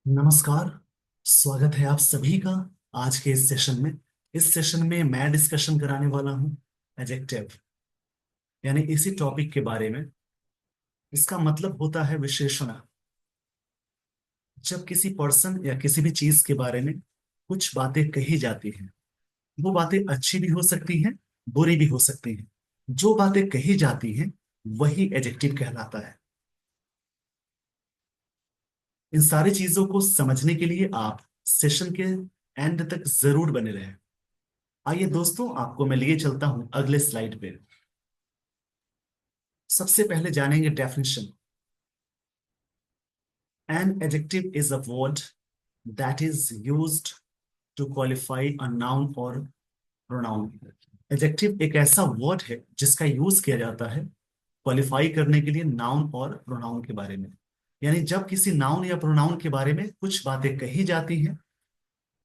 नमस्कार। स्वागत है आप सभी का आज के इस सेशन में। इस सेशन में मैं डिस्कशन कराने वाला हूं एडजेक्टिव, यानी इसी टॉपिक के बारे में। इसका मतलब होता है विशेषण। जब किसी पर्सन या किसी भी चीज के बारे में कुछ बातें कही जाती हैं, वो बातें अच्छी भी हो सकती हैं, बुरी भी हो सकती हैं। जो बातें कही जाती हैं वही एडजेक्टिव कहलाता है। इन सारी चीजों को समझने के लिए आप सेशन के एंड तक जरूर बने रहें। आइए दोस्तों, आपको मैं लिए चलता हूं अगले स्लाइड पे। सबसे पहले जानेंगे definition. An adjective is a word that is used to qualify a noun और प्रोनाउन। एडजेक्टिव एक ऐसा वर्ड है जिसका यूज किया जाता है क्वालिफाई करने के लिए नाउन और प्रोनाउन के बारे में। यानी जब किसी नाउन या प्रोनाउन के बारे में कुछ बातें कही जाती हैं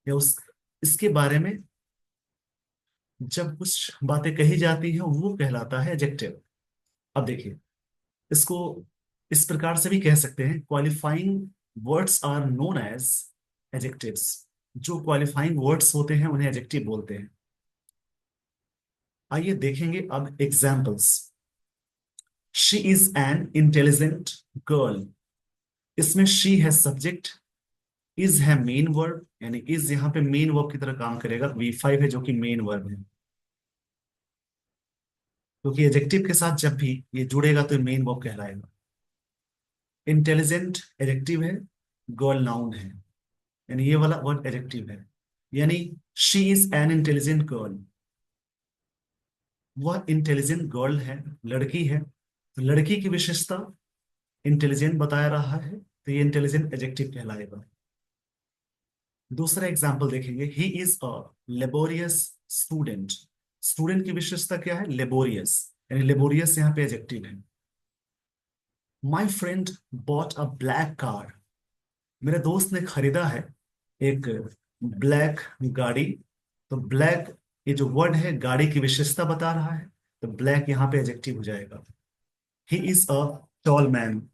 या उस इसके बारे में जब कुछ बातें कही जाती हैं वो कहलाता है एडजेक्टिव। अब देखिए, इसको इस प्रकार से भी कह सकते हैं, qualifying words are known as adjectives. जो क्वालिफाइंग वर्ड्स होते हैं उन्हें एडजेक्टिव बोलते हैं। आइए देखेंगे अब examples. She is an intelligent girl. इसमें शी है सब्जेक्ट, इज है मेन वर्ब, यानी इज यहाँ पे मेन वर्ब की तरह काम करेगा। V5 है जो कि मेन वर्ब है, क्योंकि एडजेक्टिव के साथ जब भी ये जुड़ेगा तो मेन वर्ब कहलाएगा। इंटेलिजेंट एडजेक्टिव है, गर्ल नाउन है, यानी ये वाला वर्ड एडजेक्टिव है। यानी she is an intelligent girl. वह इंटेलिजेंट गर्ल है, लड़की है, तो लड़की की विशेषता इंटेलिजेंट बताया रहा है, तो ये इंटेलिजेंट एडजेक्टिव कहलाएगा। दूसरा एग्जाम्पल देखेंगे, he is a laborious student. Student की विशेषता क्या है? लेबोरियस, यानी लेबोरियस यहाँ पे एडजेक्टिव है। My friend bought a black car. मेरे दोस्त ने खरीदा है एक ब्लैक गाड़ी। तो ब्लैक, ये जो वर्ड है गाड़ी की विशेषता बता रहा है, तो ब्लैक यहाँ पे एडजेक्टिव हो जाएगा। He is a tall man.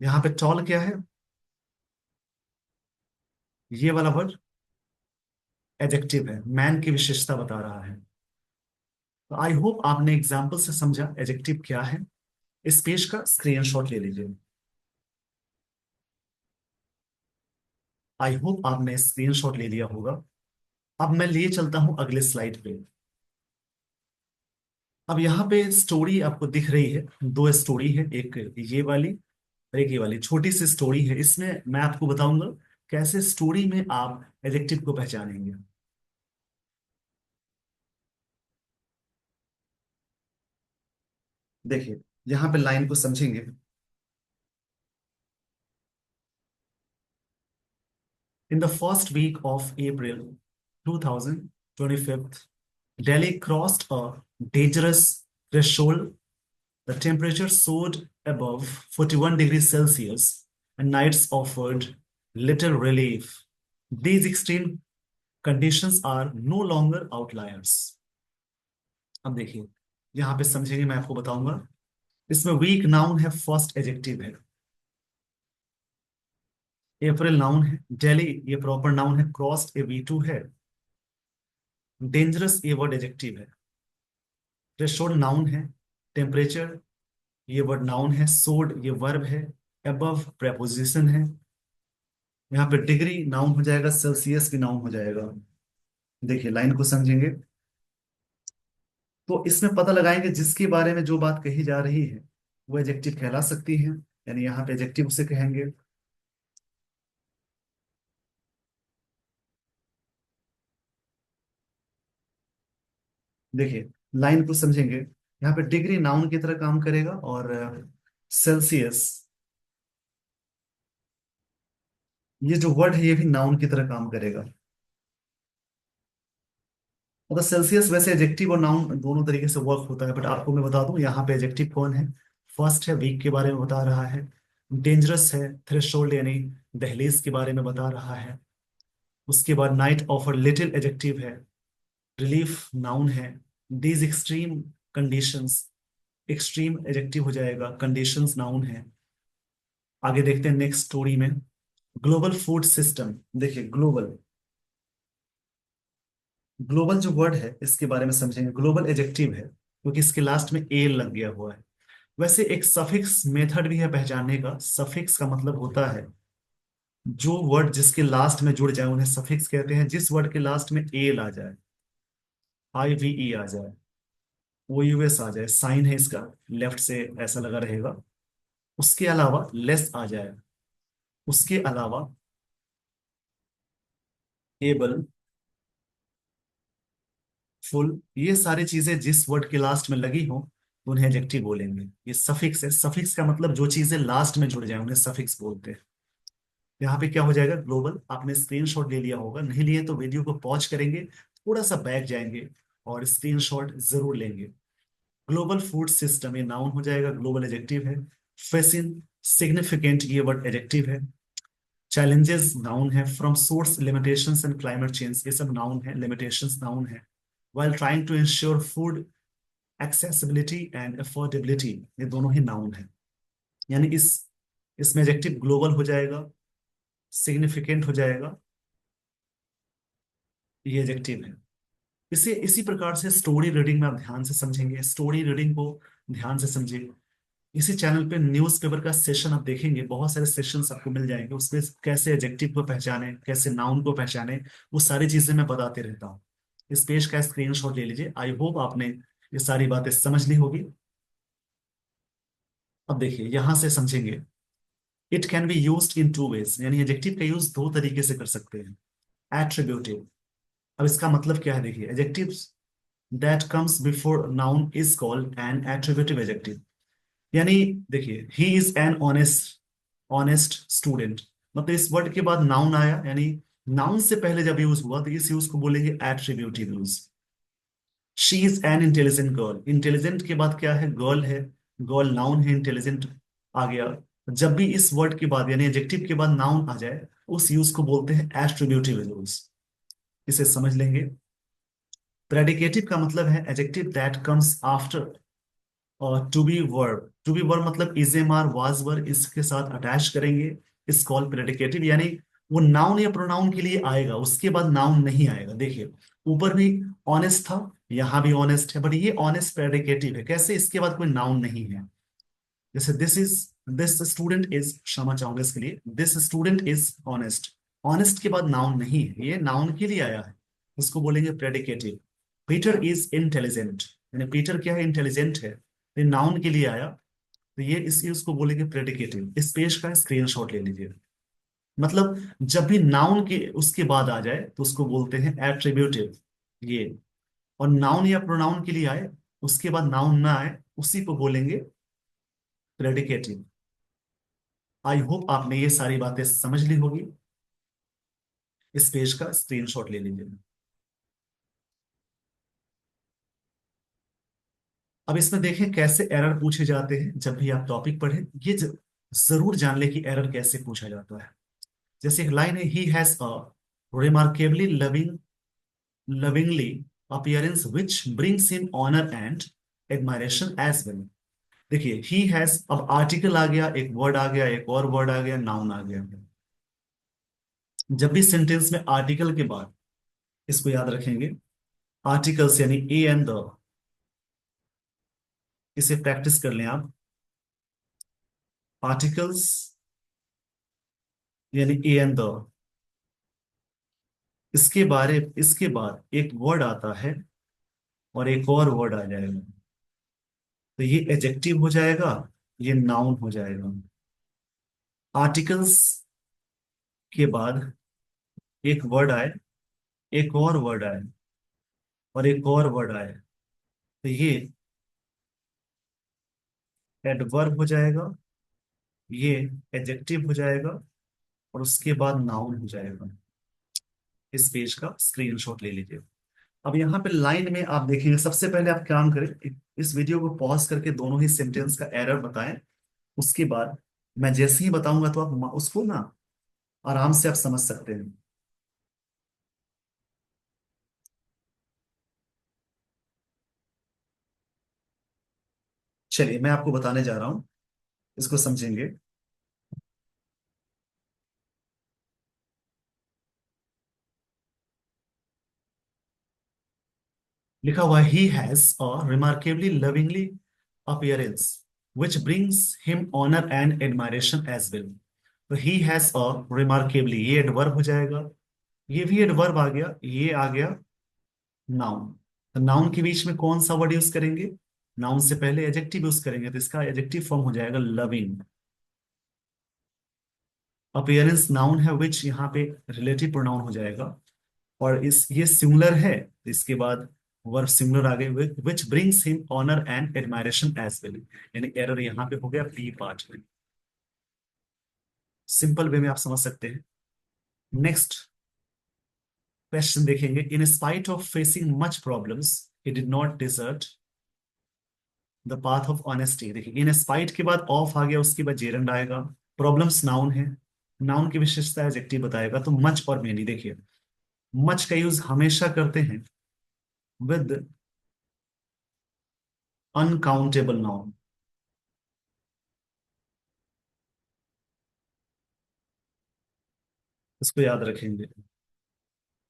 यहाँ पे टॉल क्या है? ये वाला वर्ड एडजेक्टिव है, मैन की विशेषता बता रहा है। तो आई होप आपने एग्जाम्पल से समझा एडजेक्टिव क्या है। इस पेज का स्क्रीनशॉट ले लीजिए। आई होप आपने स्क्रीनशॉट ले लिया होगा। अब मैं लिए चलता हूं अगले स्लाइड पे। अब यहाँ पे स्टोरी आपको दिख रही है, दो स्टोरी है, एक ये वाली और एक ये वाली। छोटी सी स्टोरी है, इसमें मैं आपको बताऊंगा कैसे स्टोरी में आप एडजेक्टिव को पहचानेंगे। देखिए, यहाँ पे लाइन को समझेंगे। In the first week of April 2025, Delhi crossed a dangerous threshold. The temperature soared above 41 degrees Celsius, and nights offered little relief. These extreme conditions are no longer outliers. अब देखिए, यहां पे समझेंगे, मैं आपको बताऊंगा। इसमें वीक नाउन है, फर्स्ट एडजेक्टिव है। अप्रैल नाउन है, दिल्ली ये प्रॉपर नाउन है, क्रॉस्ड ये V2 है, डेंजरस ये वर्ड एडजेक्टिव है, थ्रेशोल्ड नाउन है, टेम्परेचर ये वर्ड नाउन है, सोड ये वर्ब है, अबव प्रेपोजिशन है। यहाँ पे डिग्री नाउन हो जाएगा, सेल्सियस भी नाउन हो जाएगा। देखिए लाइन को समझेंगे तो इसमें पता लगाएंगे जिसके बारे में जो बात कही जा रही है वो एडजेक्टिव कहला सकती है, यानी यहाँ पे एडजेक्टिव उसे कहेंगे। देखिए लाइन को समझेंगे, यहाँ पे डिग्री नाउन की तरह काम करेगा और सेल्सियस ये जो वर्ड है ये भी नाउन की तरह काम करेगा। मतलब सेल्सियस वैसे एडजेक्टिव और नाउन दोनों तरीके से वर्क होता है, बट आपको मैं बता दूं यहाँ पे एडजेक्टिव कौन है। फर्स्ट है, वीक के बारे में बता रहा है। डेंजरस है, थ्रेशोल्ड यानी दहलीज के बारे में बता रहा है। उसके बाद नाइट ऑफर लिटिल एडजेक्टिव है, रिलीफ नाउन है। These extreme conditions, extreme adjective हो जाएगा, कंडीशंस नाउन है। आगे देखते हैं नेक्स्ट स्टोरी में। Global food system. देखिए ग्लोबल, ग्लोबल जो वर्ड है इसके बारे में समझेंगे। ग्लोबल एजेक्टिव है क्योंकि इसके लास्ट में ए लग गया हुआ है। वैसे एक सफिक्स मेथड भी है पहचानने का। सफिक्स का मतलब होता है जो वर्ड जिसके लास्ट में जुड़ जाए उन्हें सफिक्स कहते हैं। जिस वर्ड के लास्ट में एल आ जाए, आई वी ई आ जाए, ओ यू एस आ जाए, साइन है इसका लेफ्ट से ऐसा लगा रहेगा, उसके अलावा लेस आ जाए, उसके अलावा एबल, फुल, ये सारी चीजें जिस वर्ड के लास्ट में लगी हो तो उन्हें एडजेक्टिव बोलेंगे। ये सफिक्स है। सफिक्स का मतलब जो चीजें लास्ट में जुड़ जाए उन्हें सफिक्स बोलते हैं। यहाँ पे क्या हो जाएगा, ग्लोबल। आपने स्क्रीनशॉट ले लिया होगा, नहीं लिए तो वीडियो को पॉज करेंगे, थोड़ा सा बैक जाएंगे और स्क्रीनशॉट जरूर लेंगे। ग्लोबल फूड सिस्टम ये नाउन हो जाएगा, ग्लोबल एडजेक्टिव है। फेसिंग, सिग्निफिकेंट, ये वर्ड एडजेक्टिव है। चैलेंजेस नाउन है। From source, limitations and climate change, ये सब नाउन है। लिमिटेशंस नाउन है। while trying to ensure food accessibility and affordability, ये दोनों ही नाउन है। यानी इसमें एडजेक्टिव ग्लोबल हो जाएगा, सिग्निफिकेंट हो जाएगा, ये एडजेक्टिव है। इसे इसी प्रकार से स्टोरी रीडिंग में आप ध्यान से समझेंगे। स्टोरी रीडिंग को ध्यान से समझिए। इसी चैनल पे न्यूज़पेपर का सेशन आप देखेंगे, बहुत सारे सेशंस आपको मिल जाएंगे। उसमें कैसे एडजेक्टिव को पहचाने, कैसे नाउन को पहचाने, वो सारी चीजें मैं बताते रहता हूँ। इस पेज का स्क्रीनशॉट ले लीजिए। आई होप आपने ये सारी बातें समझ ली होगी। अब देखिए यहां से समझेंगे। It can be used in two ways, यानी एडजेक्टिव का यूज दो तरीके से कर सकते हैं। एट्रीब्यूटिव, अब इसका मतलब क्या है, देखिए adjective that comes before noun is called an attributive adjective. यानी देखिए he is an honest, honest student, मतलब इस वर्ड के बाद नाउन आया, यानी नाउन से पहले जब यूज हुआ तो इस यूज को बोलेंगे attributive use. She is an intelligent girl, intelligent के बाद क्या है, गर्ल है। गर्ल नाउन है, इंटेलिजेंट आ गया। जब भी इस वर्ड के बाद यानी एडजेक्टिव के बाद नाउन आ जाए उस यूज को बोलते हैं एट्रीब्यूटिव यूज। इसे समझ लेंगे। प्रेडिकेटिव का मतलब है एडजेक्टिव दैट कम्स आफ्टर और to be verb. To be verb मतलब is am are was were इसके साथ अटैच करेंगे, इस कॉल प्रेडिकेटिव। यानी वो नाउन या प्रोनाउन के लिए आएगा, उसके बाद नाउन नहीं आएगा। देखिए ऊपर भी ऑनेस्ट था, यहां भी ऑनेस्ट है, बट ये ऑनेस्ट प्रेडिकेटिव है। कैसे, इसके बाद कोई नाउन नहीं है। जैसे दिस स्टूडेंट इज, क्षमा चाहूंगा इसके लिए, this student is honest. Honest के बाद नाउन नहीं है, ये नाउन के लिए आया है, इसको बोलेंगे प्रेडिकेटिव। पीटर इज इंटेलिजेंट, यानी पीटर क्या है, इंटेलिजेंट है, ये नाउन के लिए आया, तो ये इस उसको बोलेंगे प्रेडिकेटिव। इस पेज का स्क्रीनशॉट ले लीजिए। मतलब जब भी नाउन के उसके बाद आ जाए तो उसको बोलते हैं एट्रीब्यूटिव ये। और नाउन या प्रोनाउन के लिए आए, उसके बाद नाउन ना आए, उसी को बोलेंगे प्रेडिकेटिव। आई होप आपने ये सारी बातें समझ ली होगी। इस पेज का स्क्रीनशॉट ले लीजिए। अब इसमें देखें कैसे एरर पूछे जाते हैं। जब भी आप टॉपिक पढ़ें ये जरूर जान ले कि एरर कैसे पूछा जाता है। जैसे एक लाइन है, he has a remarkably lovingly appearance which brings him honour and admiration as well. देखिए ही हैज, अब आर्टिकल आ गया, एक वर्ड आ गया, एक और वर्ड आ गया, नाउन आ गया। जब भी सेंटेंस में आर्टिकल के बाद, इसको याद रखेंगे, आर्टिकल्स यानी ए एंड द, इसे प्रैक्टिस कर लें आप। आर्टिकल्स यानी ए एंड द, इसके बाद एक वर्ड आता है और एक और वर्ड आ जाएगा, तो ये एडजेक्टिव हो जाएगा, ये नाउन हो जाएगा। आर्टिकल्स के बाद एक वर्ड आए, एक और वर्ड आए और एक और वर्ड आए, तो ये एडवर्ब हो जाएगा, ये एडजेक्टिव हो जाएगा और उसके बाद नाउन हो जाएगा। इस पेज का स्क्रीनशॉट ले लीजिए। अब यहाँ पे लाइन में आप देखेंगे, सबसे पहले आप काम करें, इस वीडियो को पॉज करके दोनों ही सेंटेंस का एरर बताएं। उसके बाद मैं जैसे ही बताऊंगा तो आप उसको ना आराम से आप समझ सकते हैं। चलिए मैं आपको बताने जा रहा हूं, इसको समझेंगे। लिखा हुआ he has a remarkably lovingly appearance which brings him honour and admiration as well. तो ही हैज अ रिमार्केबली, ये एडवर्ब हो जाएगा, ये भी एडवर्ब आ गया, ये आ गया नाउन। तो नाउन के बीच में कौन सा वर्ड यूज करेंगे? नाउन से पहले एडजेक्टिव यूज करेंगे, तो इसका एडजेक्टिव फॉर्म हो जाएगा लविंग। अपीयरेंस नाउन है, विच यहाँ पे रिलेटिव प्रोनाउन हो जाएगा, और इस ये सिंगुलर है, तो इसके बाद वर्ब सिंगुलर आ गए, which brings him honour and admiration as well. यानी एरर यहाँ पे हो गया बी पार्ट में। सिंपल वे में आप समझ सकते हैं। नेक्स्ट क्वेश्चन देखेंगे। In spite of facing much problems he did not desert the path of honesty. देखिए, इन स्पाइट के बाद ऑफ आ गया, उसके बाद जेरंड आएगा। प्रॉब्लम्स नाउन है, नाउन की विशेषता एडजेक्टिव बताएगा, तो मच और मेनी। देखिए, मच का यूज हमेशा करते हैं विद अनकाउंटेबल नाउन, इसको याद रखेंगे।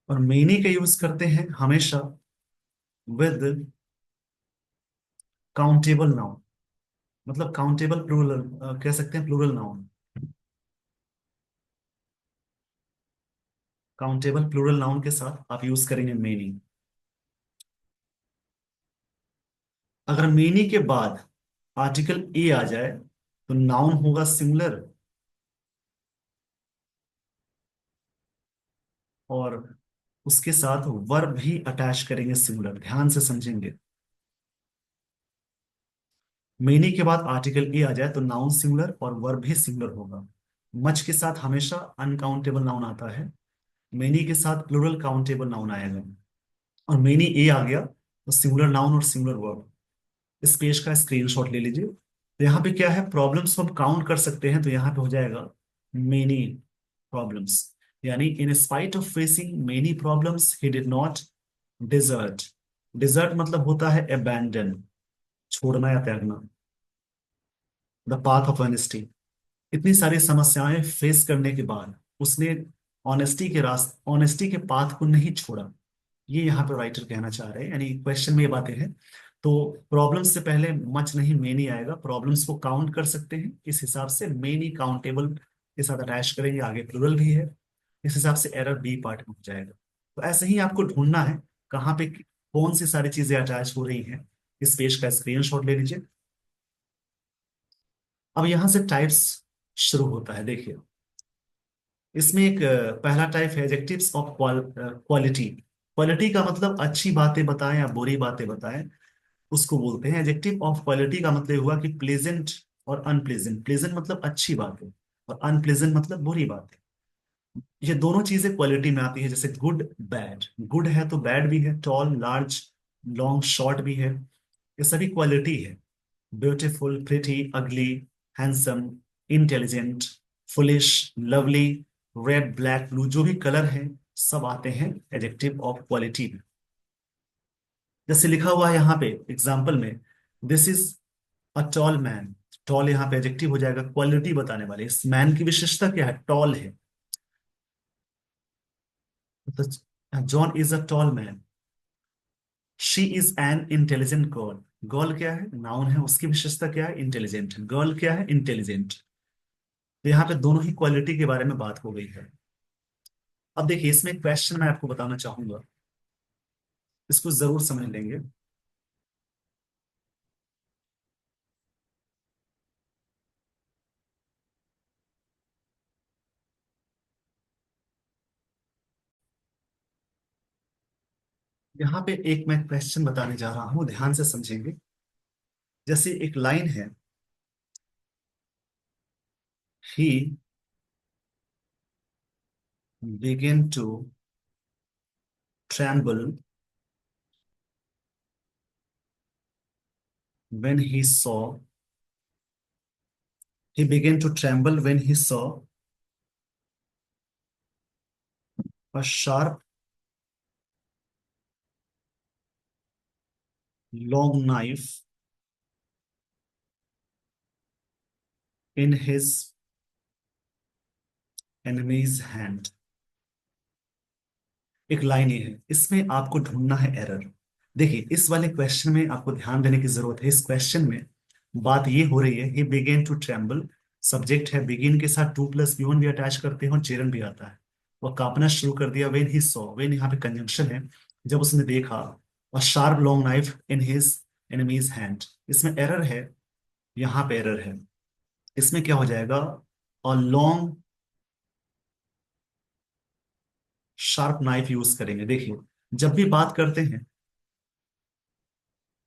और मेनी का यूज करते हैं हमेशा विद काउंटेबल नाउन, मतलब काउंटेबल प्लूरल, कह सकते हैं plural noun. Countable plural noun के साथ आप यूज करेंगे मेनी। अगर मेनी के बाद आर्टिकल ए आ जाए तो नाउन होगा सिंगुलर, और उसके साथ वर्ब भी अटैच करेंगे सिंगुलर। ध्यान से समझेंगे, मेनी के बाद आर्टिकल ए आ जाए तो नाउन सिंगुलर और वर्ब भी सिंगुलर होगा। मच के साथ हमेशा अनकाउंटेबल नाउन आता है, मेनी के साथ प्लूरल काउंटेबल नाउन आएगा, और मेनी ए आ गया तो सिंगुलर नाउन और सिंगुलर वर्ब। इस पेज का स्क्रीनशॉट ले लीजिए। तो यहाँ पे क्या है, प्रॉब्लम्स को हम काउंट कर सकते हैं, तो यहाँ पे हो जाएगा मेनी प्रॉब्लम्स। यानी in spite of facing many problems he did not desert. Desert मतलब होता है अबैंडन, छोड़ना या त्यागना। द पाथ ऑफ ऑनेस्टी, इतनी सारी समस्याएं फेस करने के बाद उसने ऑनेस्टी के रास्ते, ऑनेस्टी के पाथ को नहीं छोड़ा। ये यहाँ पे राइटर कहना चाह रहे हैं, यानी क्वेश्चन में ये बातें हैं। तो प्रॉब्लम्स से पहले मच नहीं मेनी आएगा, प्रॉब्लम्स को काउंट कर सकते हैं, इस हिसाब से मेनी काउंटेबल के साथ अटैच करेंगे, आगे प्लूरल भी है, इस हिसाब से एरर बी पार्ट में हो जाएगा। तो ऐसे ही आपको ढूंढना है कहाँ पे कौन सी सारी चीजें अटैच हो रही हैं। इस पेज का स्क्रीनशॉट ले लीजिए। अब यहां से टाइप्स शुरू होता है। देखिए, इसमें एक पहला टाइप है एडजेक्टिव्स ऑफ क्वालिटी। क्वालिटी का मतलब अच्छी बातें बताएं या बुरी बातें बताएं, उसको बोलते हैं एडजेक्टिव ऑफ क्वालिटी। का मतलब हुआ कि प्लेजेंट और अनप्लेजेंट। प्लेजेंट मतलब अच्छी बातें, और अनप्लेजेंट मतलब बुरी बातें। ये दोनों चीजें क्वालिटी में आती है, जैसे गुड बैड। गुड है तो बैड भी है, टॉल लार्ज लॉन्ग शॉर्ट भी है, ये सभी क्वालिटी है। ब्यूटीफुल प्रिटी अगली handsome intelligent foolish lovely red black blue, जो भी कलर है सब आते हैं एडजेक्टिव ऑफ क्वालिटी में। जैसे लिखा हुआ है यहाँ पे एग्जाम्पल में, this is a tall man. Tall यहाँ पे एडजेक्टिव हो जाएगा क्वालिटी बताने वाले। इस मैन की विशेषता क्या है? टॉल है। John is a tall man. She is an intelligent girl. Girl क्या है? नाउन है, उसकी विशेषता क्या है? इंटेलिजेंट। गर्ल क्या है? इंटेलिजेंट। तो यहाँ पे दोनों ही क्वालिटी के बारे में बात हो गई है। अब देखिए, इसमें एक क्वेश्चन मैं आपको बताना चाहूंगा, इसको जरूर समझ लेंगे। यहाँ पे एक मैं क्वेश्चन बताने जा रहा हूँ, ध्यान से समझेंगे। जैसे एक लाइन है, ही began to tremble when he saw he began to tremble when he saw a sharp long knife in his enemy's hand। एक लाइन ये है, इसमें आपको ढूंढना है एरर। देखिए इस वाले क्वेश्चन में आपको ध्यान देने की जरूरत है। इस क्वेश्चन में बात ये हो रही है, he began to tremble, subject है, बिगिन के साथ टू प्लस बी वन भी अटैच करते हैं और चेरन भी आता है। वह कांपना शुरू कर दिया, वेन ही सॉ, वेन यहाँ पे कंजंक्शन है, जब उसने देखा, और sharp long knife in his enemy's hand, इसमें एरर है, यहाँ पे एरर है। इसमें क्या हो जाएगा, और लॉन्ग शार्प नाइफ यूज करेंगे। देखिए जब भी बात करते हैं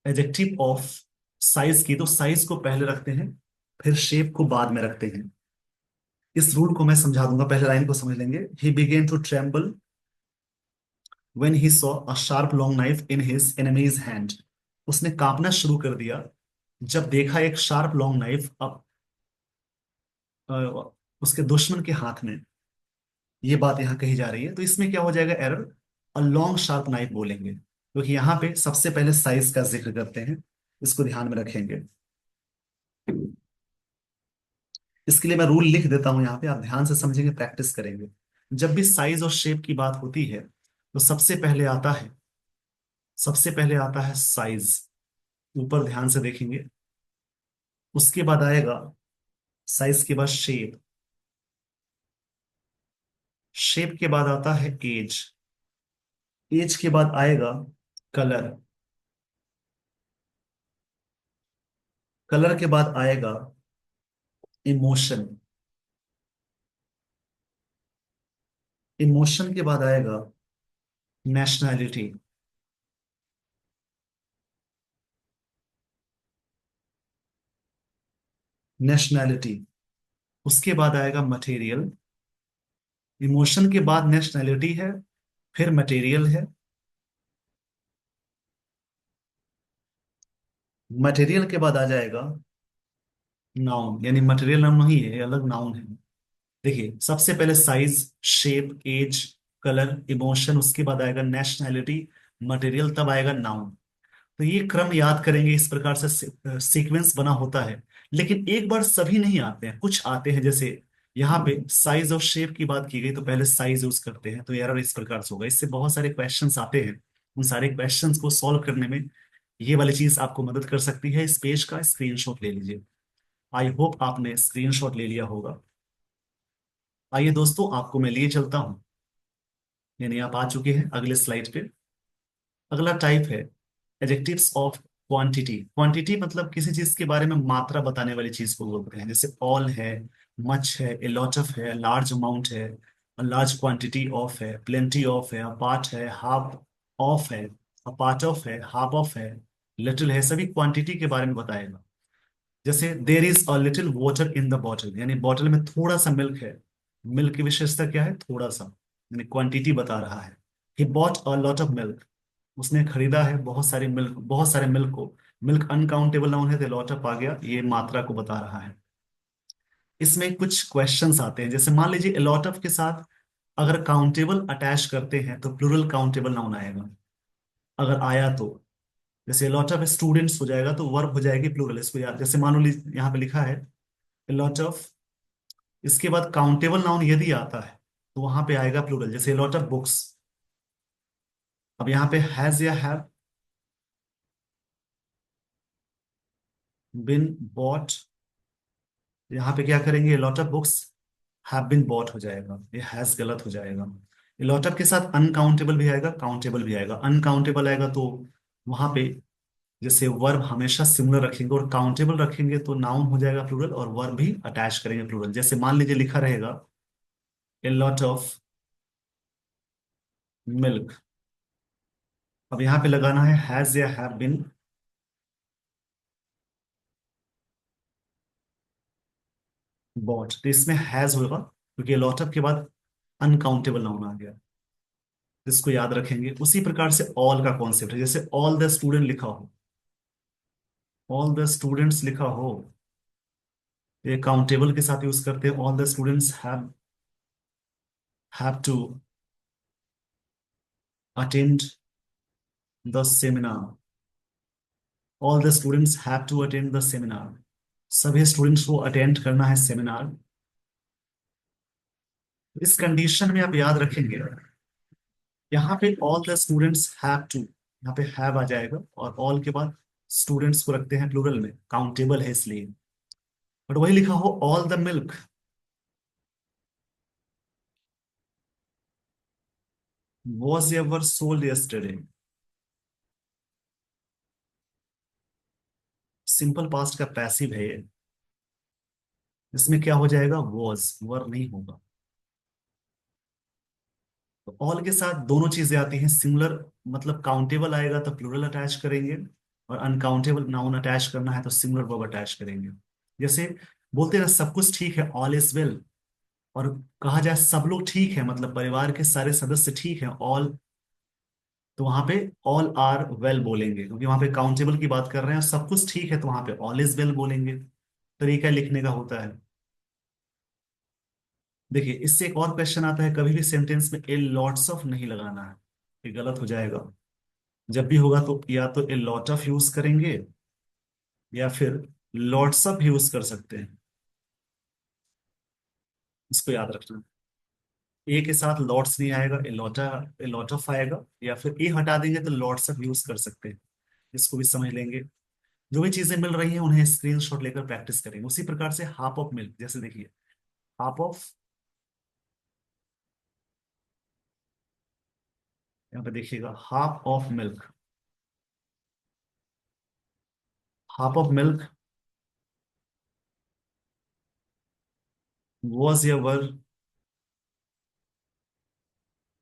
एडजेक्टिव ऑफ साइज की, तो साइज को पहले रखते हैं, फिर शेप को बाद में रखते हैं। इस रूल को मैं समझा दूंगा, पहले लाइन को समझ लेंगे। He began to tremble when he saw a sharp long knife in his enemy's hand, उसने कांपना शुरू कर दिया जब देखा एक शार्प लॉन्ग नाइफ अब उसके दुश्मन के हाथ में। ये बात यहाँ कही जा रही है, तो इसमें क्या हो जाएगा error, a long sharp knife बोलेंगे, क्योंकि यहाँ पे सबसे पहले साइज का जिक्र करते हैं, इसको ध्यान में रखेंगे। इसके लिए मैं रूल लिख देता हूं यहाँ पे, आप ध्यान से समझेंगे, प्रैक्टिस करेंगे। जब भी साइज और शेप की बात होती है तो सबसे पहले आता है साइज, ऊपर ध्यान से देखेंगे। उसके बाद आएगा साइज के बाद शेप, शेप के बाद आता है एज, एज के बाद आएगा कलर, कलर के बाद आएगा इमोशन, इमोशन के बाद आएगा नेशनैलिटी, नेशनैलिटी, उसके बाद आएगा मटेरियल, इमोशन के बाद नेशनैलिटी है, फिर मटेरियल है, मटेरियल के बाद आ जाएगा नाउन, यानी मटेरियल नाउन नहीं है, ये अलग नाउन है। देखिए सबसे पहले size, shape, age, colour, emotion, उसके बाद आएगा नेशनैलिटी, मटेरियल, तब आएगा नाउन। तो ये क्रम याद करेंगे, इस प्रकार से सीक्वेंस बना होता है। लेकिन एक बार सभी नहीं आते हैं, कुछ आते हैं, जैसे यहाँ पे साइज और शेप की बात की गई तो पहले साइज यूज करते हैं, तो एरर इस प्रकार से होगा। इससे बहुत सारे क्वेश्चंस आते हैं, उन सारे क्वेश्चंस को सॉल्व करने में ये वाली चीज आपको मदद कर सकती है। इस पेज का स्क्रीनशॉट ले लीजिए। आई होप आपने स्क्रीनशॉट ले लिया होगा। आइए दोस्तों, आपको मैं लिए चलता हूँ, यानी आप आ चुके हैं अगले स्लाइड पे। अगला टाइप है एडजेक्टिव्स ऑफ क्वांटिटी। क्वांटिटी मतलब किसी चीज के बारे में मात्रा बताने वाली चीज को बोलते हैं, जैसे ऑल है, मच है, ए लॉट ऑफ है, लार्ज अमाउंट है, लार्ज क्वांटिटी ऑफ है, प्लेंटी ऑफ है, अ पार्ट है, हाफ ऑफ है, अ पार्ट ऑफ है, हाफ ऑफ है, लिटिल है, सभी क्वांटिटी के बारे में बताएगा। जैसे there is a little water in the bottle, यानी बॉटल में थोड़ा सा मिल्क है, मिल्क की विशेषता क्या है, थोड़ा सा, यानी क्वांटिटी बता रहा है। He bought a lot of milk, उसने खरीदा है बहुत सारी मिल्क, बहुत सारे मिल्क को। मिल्क अनकाउंटेबल नाउन है तो लॉट ऑफ आ गया, ये मात्रा को बता रहा है। इसमें कुछ क्वेश्चंस आते हैं, जैसे मान लीजिए लॉट ऑफ के साथ अगर काउंटेबल अटैच करते हैं तो प्लूरल काउंटेबल नाउन आएगा, अगर आया तो। जैसे लॉट ऑफ स्टूडेंट्स हो जाएगा तो वर्ब हो जाएगी प्लूरल, इसको याद, जैसे मान लो यहाँ पे लिखा है लॉट ऑफ, इसके बाद काउंटेबल नाउन यदि आता है तो वहां पे आएगा प्लूरल, जैसे लॉट ऑफ बुक्स। अब यहाँ पे हैज या हैव बिन बॉट, यहाँ पे क्या करेंगे, lot of books have been bought हो जाएगा, ये हैज गलत हो जाएगा। ये लॉट ऑफ के साथ अनकाउंटेबल भी आएगा, काउंटेबल भी आएगा। अनकाउंटेबल आएगा तो वहां पे जैसे वर्ब हमेशा सिमिलर रखेंगे, और काउंटेबल रखेंगे तो नाउन हो जाएगा प्लूरल, और वर्ब भी अटैच करेंगे प्लूरल। जैसे मान लीजिए लिखा रहेगा ए लॉट ऑफ मिल्क, अब यहाँ पे लगाना है हैज या हैव बिन बॉट, तो इसमें हैज होगा क्योंकि लॉट ऑफ के बाद अनकाउंटेबल नाउन आ गया, इसको याद रखेंगे। उसी प्रकार से ऑल का कॉन्सेप्ट है, जैसे ऑल द स्टूडेंट लिखा हो, ऑल द स्टूडेंट्स लिखा हो, ये काउंटेबल के साथ यूज करते हैं। All the students have to attend the seminar, all the students have to attend the seminar, सभी स्टूडेंट्स को अटेंड करना है सेमिनार। इस कंडीशन में आप याद रखेंगे, यहाँ पे all the students have to, यहाँ पे हैव आ जाएगा, और ऑल के बाद स्टूडेंट्स को रखते हैं प्लूरल में, काउंटेबल है इसलिए। बट वही लिखा हो all the milk was ever sold yesterday, simple past का पैसिव है ये। इसमें क्या हो जाएगा, वॉज, वर नहीं होगा। तो ऑल के साथ दोनों चीजें आती हैं सिंगुलर, मतलब काउंटेबल आएगा तो प्लूरल अटैच करेंगे, और अनकाउंटेबल नाउन अटैच करना है तो सिंगुलर वर्ब अटैच करेंगे। जैसे बोलते हैं ना, सब कुछ ठीक है, ऑल इज वेल, और कहा जाए सब लोग ठीक है, मतलब परिवार के सारे सदस्य ठीक हैं, ऑल, तो वहां पे ऑल आर वेल बोलेंगे, क्योंकि वहां पे काउंटेबल की बात कर रहे हैं, सब कुछ ठीक है, तो वहां पे ऑल इज वेल बोलेंगे। तरीका लिखने का होता है। देखिए, इससे एक और क्वेश्चन आता है, कभी भी सेंटेंस में ए लॉट्स ऑफ नहीं लगाना है, ये गलत हो जाएगा। जब भी होगा तो या तो ए लॉट ऑफ यूज करेंगे, या फिर लॉट्स ऑफ यूज कर सकते हैं। इसको याद रखना। ए के साथ लॉट्स नहीं आएगा, ए लॉट ऑफ आएगा, या फिर ए हटा देंगे तो लॉट्स ऑफ यूज कर सकते हैं। इसको भी समझ लेंगे। जो भी चीजें मिल रही हैं उन्हें स्क्रीनशॉट लेकर प्रैक्टिस करेंगे। उसी प्रकार से हाफ ऑफ मिल्क, जैसे देखिए, हाफ ऑफ, यहाँ पे देखिएगा, half of milk, half of milk was ever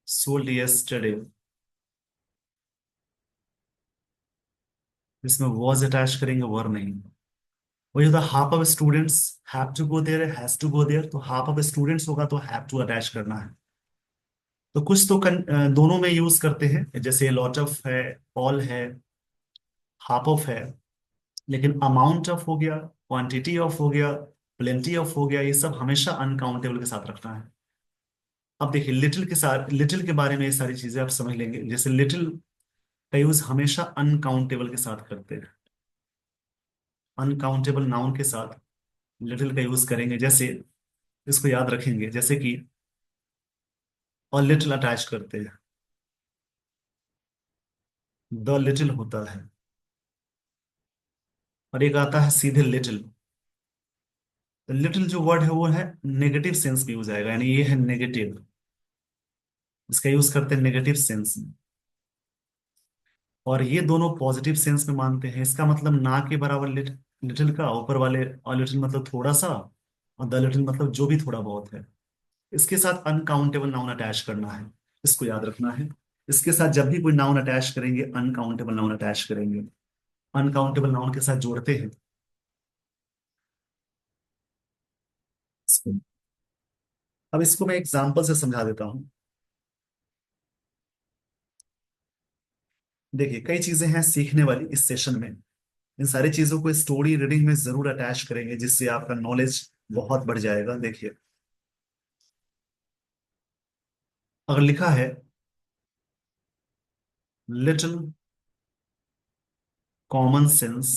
sold yesterday. इसमें वॉज अटैच करेंगे, वर नहीं। वही होता, half of students have to go there, has to go there, तो हाफ ऑफ स्टूडेंट्स होगा तो हैव टू अटैच करना है। तो कुछ तो दोनों में यूज करते हैं, जैसे लॉट ऑफ है, ऑल है, हाफ ऑफ है, लेकिन अमाउंट ऑफ हो गया, क्वांटिटी ऑफ हो गया, प्लेंटी ऑफ हो गया, ये सब हमेशा अनकाउंटेबल के साथ रखना है। अब देखिए, लिटिल के साथ, लिटिल के बारे में ये सारी चीजें आप समझ लेंगे। जैसे लिटिल का यूज हमेशा अनकाउंटेबल के साथ करते हैं, अनकाउंटेबल नाउन के साथ लिटिल का यूज करेंगे। जैसे इसको याद रखेंगे, जैसे कि और लिटिल अटैच करते हैं, द लिटिल होता है, और एक आता है सीधे लिटिल। तो लिटिल जो वर्ड है वो है नेगेटिव सेंस में यूज आएगा, यानी ये है नेगेटिव, इसका यूज करते हैं नेगेटिव सेंस में। और ये दोनों पॉजिटिव सेंस में मानते हैं। इसका मतलब ना के बराबर लिटिल का ऊपर वाले, और लिटिल मतलब थोड़ा सा, और द लिटिल मतलब जो भी थोड़ा बहुत है। इसके साथ अनकाउंटेबल नाउन अटैच करना है, इसको याद रखना है। इसके साथ जब भी कोई नाउन अटैच करेंगे, अनकाउंटेबल नाउन अटैच करेंगे, अनकाउंटेबल नाउन के साथ जोड़ते हैं इसको। अब इसको मैं एग्जाम्पल से समझा देता हूँ। देखिए, कई चीजें हैं सीखने वाली इस सेशन में। इन सारी चीजों को स्टोरी रीडिंग में जरूर अटैच करेंगे, जिससे आपका नॉलेज बहुत बढ़ जाएगा। देखिए, अगर लिखा है little common sense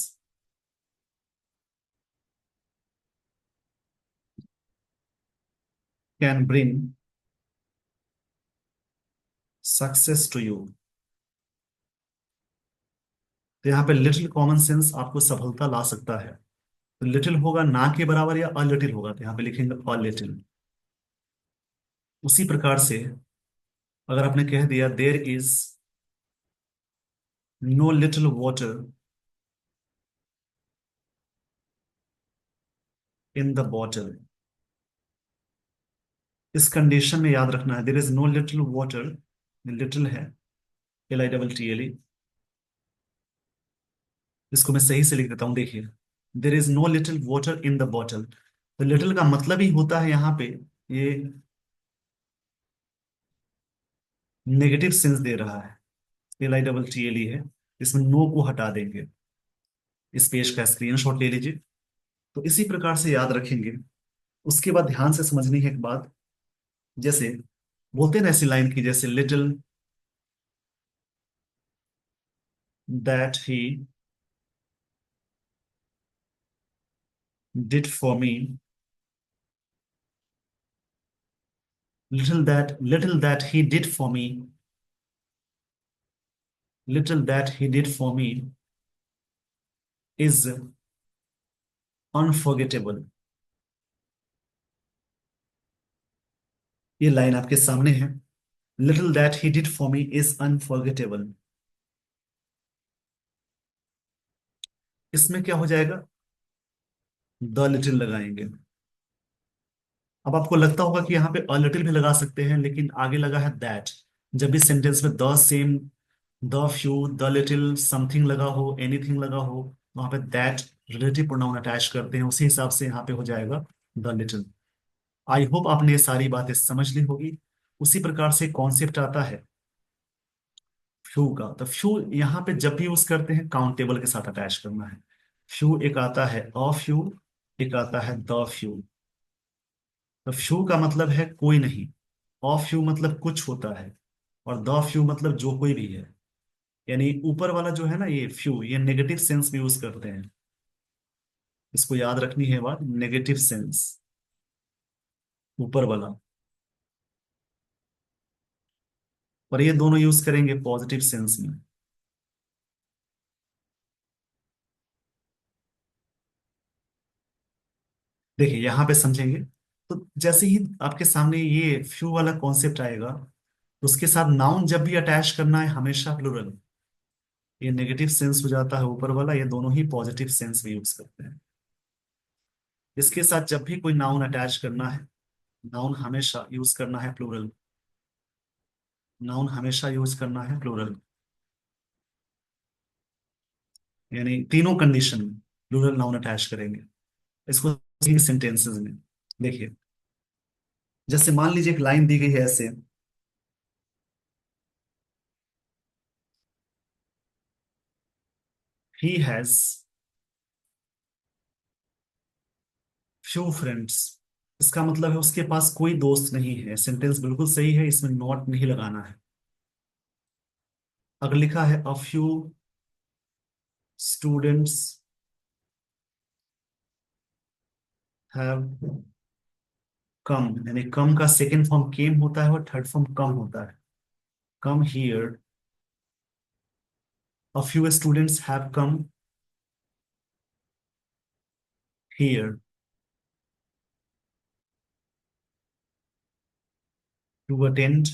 can bring success to you, तो यहाँ पे लिटिल कॉमन सेंस आपको सफलता ला सकता है। तो लिटिल होगा ना के बराबर या अ लिटिल होगा, तो यहाँ पे लिखेंगे अ लिटिल। उसी प्रकार से अगर आपने कह दिया there is know little water in the bottle, इस कंडीशन में याद रखना है there is know little water, little है, LITTLE, इसको मैं सही से लिख देता हूं। देखिए, there is know little water in the bottle, तो लिटिल का मतलब ही होता है यहाँ पे ये नेगेटिव सेंस दे रहा है, LITTLE है, इसमें नो को हटा देंगे। इस पेज का स्क्रीनशॉट ले लीजिए। तो इसी प्रकार से याद रखेंगे। उसके बाद ध्यान से समझनी है एक बात, जैसे बोलते हैं ना ऐसी लाइन की, जैसे little that he did for me, little that he did for me little that he did for me is unforgettable. ये लाइन आपके सामने है। Little that he did for me is unforgettable. इसमें क्या हो जाएगा? द लिटिल लगाएंगे। अब आपको लगता होगा कि यहाँ पे अ लिटिल भी लगा सकते हैं, लेकिन आगे लगा है दैट। जब भी सेंटेंस में the same, the few, the little, something लगा हो, एनीथिंग लगा हो, वहां पे दैट रिलेटिव प्रोनाउन अटैच करते हैं, उसी हिसाब से यहाँ पे हो जाएगा द लिटिल। आई होप आपने ये सारी बातें समझ ली होगी। उसी प्रकार से कॉन्सेप्ट आता है फ्यू का। तो फ्यू यहाँ पे जब भी यूज करते हैं काउंटेबल के साथ अटैच करना है। फ्यू एक आता है अ फ्यू, एक आता है द फ्यू। तो फ्यू का मतलब है कोई नहीं, अ फ्यू मतलब कुछ होता है, और द फ्यू मतलब जो कोई भी है। यानी ऊपर वाला जो है ना, ये फ्यू, ये नेगेटिव सेंस में यूज करते हैं। इसको याद रखनी है बात, नेगेटिव सेंस, ऊपर वाला। और ये दोनों यूज करेंगे पॉजिटिव सेंस में। देखिए यहां पे समझेंगे, तो जैसे ही आपके सामने ये फ्यू वाला कॉन्सेप्ट आएगा, तो उसके साथ नाउन जब भी अटैच करना है हमेशा प्लूरल। ये नेगेटिव सेंस हो जाता है ऊपर वाला, ये दोनों ही पॉजिटिव सेंस में यूज करते हैं। इसके साथ जब भी कोई नाउन अटैच करना है, नाउन हमेशा यूज करना है प्लूरल। नाउन हमेशा यूज करना है प्लूरल। यानी तीनों कंडीशन में प्लूरल नाउन अटैच करेंगे इसको सेंटेंसेस में। देखिए, जैसे मान लीजिए एक लाइन दी गई है ऐसे, ही हैज फ्यू फ्रेंड्स। इसका मतलब है उसके पास कोई दोस्त नहीं है। सेंटेंस बिल्कुल सही है, इसमें नॉट नहीं लगाना है। अगर लिखा है अ फ्यू स्टूडेंट्स हैव कम, यानी कम का सेकंड फॉर्म केम होता है और थर्ड फॉर्म कम होता है। Come here, a few students have come here to attend,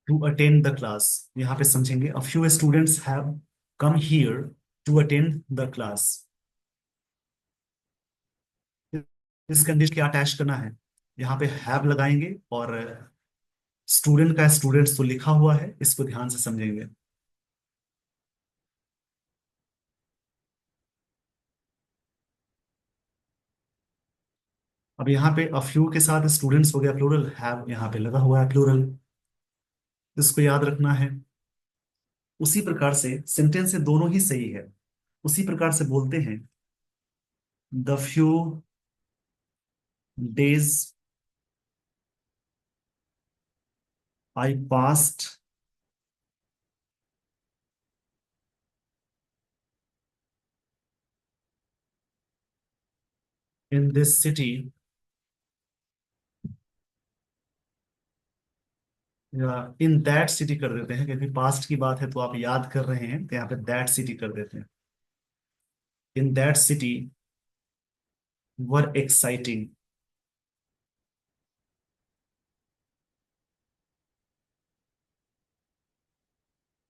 to attend the class. यहाँ पे समझेंगे, a few students have come here to attend the class. इस कंडीशन क्या अटैच करना है? यहाँ पे हैव लगाएंगे, और स्टूडेंट का स्टूडेंट्स तो लिखा हुआ है, इसको ध्यान से समझेंगे। अब यहाँ पे अ फ्यू के साथ स्टूडेंट्स हो गया प्लूरल, हैव यहाँ पे लगा हुआ है प्लूरल, इसको याद रखना है। उसी प्रकार से सेंटेंस से दोनों ही सही है। उसी प्रकार से बोलते हैं, the few days I past in this city, या इन दैट सिटी कर देते हैं, क्योंकि पास्ट की बात है तो आप याद कर रहे हैं, तो यहाँ पे दैट सिटी कर देते हैं। In that city were exciting.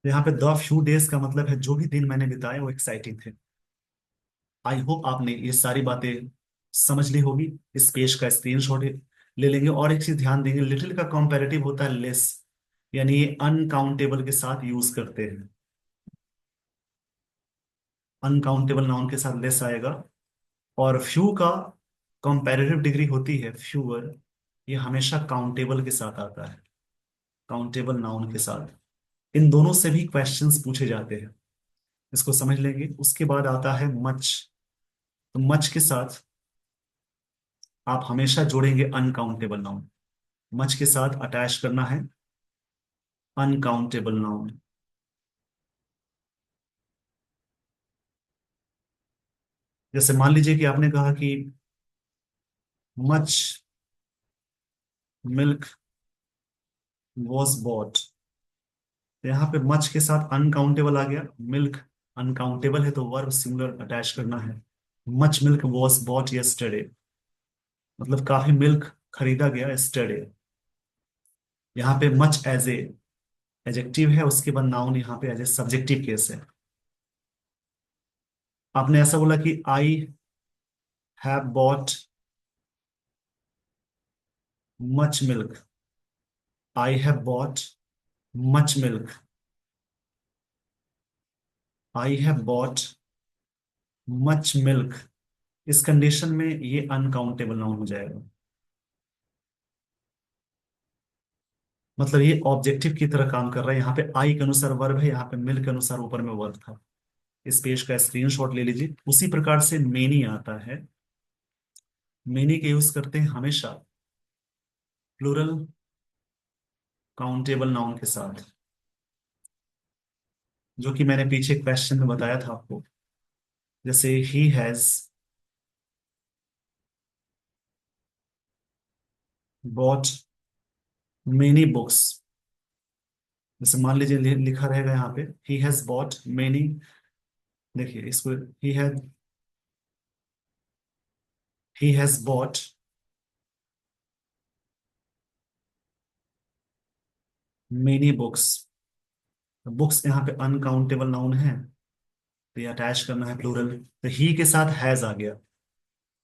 यहाँ पे द फ्यू डेज का मतलब है जो भी दिन मैंने बिताए वो एक्साइटिंग थे। आई होप आपने ये सारी बातें समझ ली होगी। इस पेज का स्क्रीनशॉट ले लेंगे। और एक चीज ध्यान देंगे, लिटिल का कंपैरेटिव होता है लेस, यानी ये अनकाउंटेबल के साथ यूज करते हैं। अनकाउंटेबल नाउन के साथ लेस आएगा। और फ्यू का कंपैरेटिव डिग्री होती है फ्यूअर, ये हमेशा काउंटेबल के साथ आता है, काउंटेबल नाउन के साथ। इन दोनों से भी क्वेश्चंस पूछे जाते हैं, इसको समझ लेंगे। उसके बाद आता है मच। तो मच के साथ आप हमेशा जोड़ेंगे अनकाउंटेबल नाउन। मच के साथ अटैच करना है अनकाउंटेबल नाउन। जैसे मान लीजिए कि आपने कहा कि मच मिल्क वॉज बॉट। यहाँ पे मच के साथ अनकाउंटेबल आ गया, मिल्क अनकाउंटेबल है तो वर्ब सिंगुलर अटैच करना है। Much milk was bought yesterday, मतलब काफी मिल्क खरीदा गया यस्टरडे। यहाँ पे मच एज ए एडजेक्टिव है, उसके बाद नाउन यहाँ पे एज ए सब्जेक्टिव केस है। आपने ऐसा बोला कि I have bought much milk, I have bought much milk, I have bought much milk. इस कंडीशन में ये अनकाउंटेबल नाउन हो जाएगा, मतलब ये ऑब्जेक्टिव की तरह काम कर रहा है। यहाँ पे आई के अनुसार वर्ब है, यहाँ पे मिल्क के अनुसार ऊपर में वर्ब था। इस पेज का स्क्रीनशॉट ले लीजिए। उसी प्रकार से मेनी आता है, मेनी के यूज करते हैं हमेशा प्लूरल काउंटेबल नाउन के साथ, जो कि मैंने पीछे क्वेश्चन में बताया था आपको। जैसे he has bot many books, जैसे मान लीजिए लिखा रहेगा यहाँ पे ही हैज बॉट मेनी, देखिए इसको, he has bot many books. Books यहाँ पे अनकाउंटेबल नाउन है, तो ये अटैच करना है प्लूरल, तो ही के साथ हैज आ गया।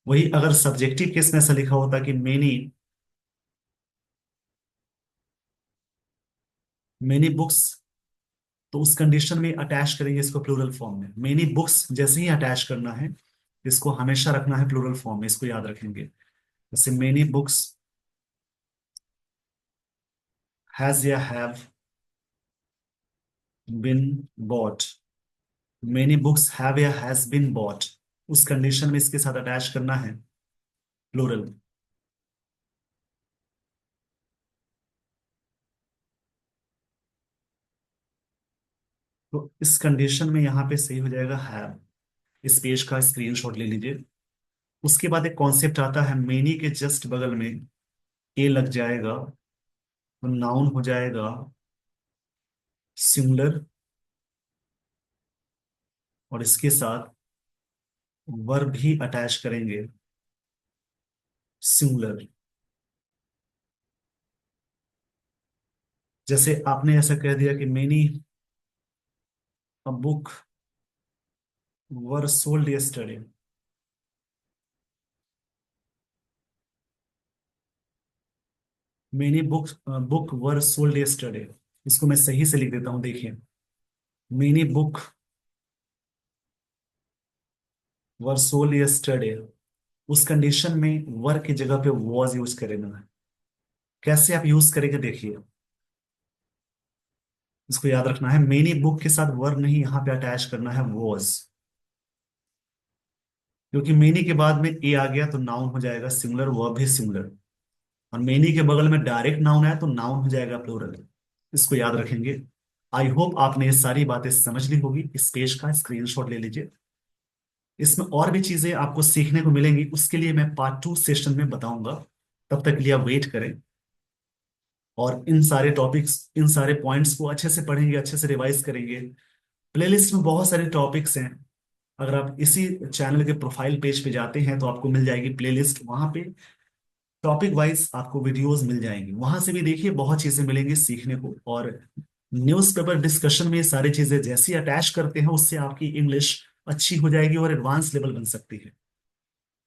वही अगर सब्जेक्टिव केस में ऐसा लिखा होता कि मेनी मेनी बुक्स, तो उस कंडीशन में अटैच करेंगे इसको प्लूरल फॉर्म में। मेनी बुक्स जैसे ही अटैच करना है, इसको हमेशा रखना है प्लूरल फॉर्म में, इसको याद रखेंगे। जैसे मेनी बुक्स हैज या have been bought, many books have या हैज बिन बॉट, उस कंडीशन में इसके साथ अटैच करना है प्लूरल। तो इस कंडीशन में यहाँ पे सही हो जाएगा हैव। इस पेज का स्क्रीनशॉट ले लीजिए। उसके बाद एक कॉन्सेप्ट आता है, मेनी के जस्ट बगल में ए लग जाएगा तो नाउन हो जाएगा सिंगुलर, और इसके साथ वर्ब भी अटैच करेंगे सिंगुलर। जैसे आपने ऐसा कह दिया कि many a book were sold yesterday, many book were sold yesterday. इसको मैं सही से लिख देता हूं, देखिए many book were sold yesterday, उस कंडीशन में वर की जगह पे वॉज यूज करेंगे। कैसे आप यूज करेंगे देखिए, इसको याद रखना है, मेनी बुक के साथ वर्ब नहीं, यहाँ पे अटैच करना है वॉज, क्योंकि मेनी के बाद में ए आ गया तो नाउन हो जाएगा सिंगुलर, वर्ब भी सिंगुलर। और मेनी के बगल में डायरेक्ट नाउन है तो नाउन हो जाएगा प्लूरल। इसको याद रखेंगे। आई होप आपने ये सारी बातें समझ ली होगी। इस पेज का स्क्रीनशॉट ले लीजिए। इसमें और भी चीजें आपको सीखने को मिलेंगी, उसके लिए मैं पार्ट 2 सेशन में बताऊंगा। तब तक के लिए आप वेट करें, और इन सारे टॉपिक्स, इन सारे पॉइंट्स को अच्छे से पढ़ेंगे, अच्छे से रिवाइज करेंगे। प्लेलिस्ट में बहुत सारे टॉपिक्स हैं। अगर आप इसी चैनल के प्रोफाइल पेज पे जाते हैं तो आपको मिल जाएगी प्लेलिस्ट, वहां पे टॉपिक वाइज आपको वीडियोस मिल जाएंगी। वहां से भी देखिए, बहुत चीजें मिलेंगी सीखने को। और न्यूज़पेपर डिस्कशन में ये सारी चीजें जैसी अटैच करते हैं, उससे आपकी इंग्लिश अच्छी हो जाएगी और एडवांस लेवल बन सकती है।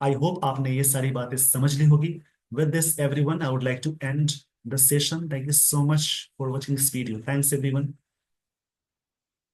आई होप आपने ये सारी बातें समझ ली होगी। With this everyone, I would like to end the session. Thank you so much for watching this video. Thanks everyone.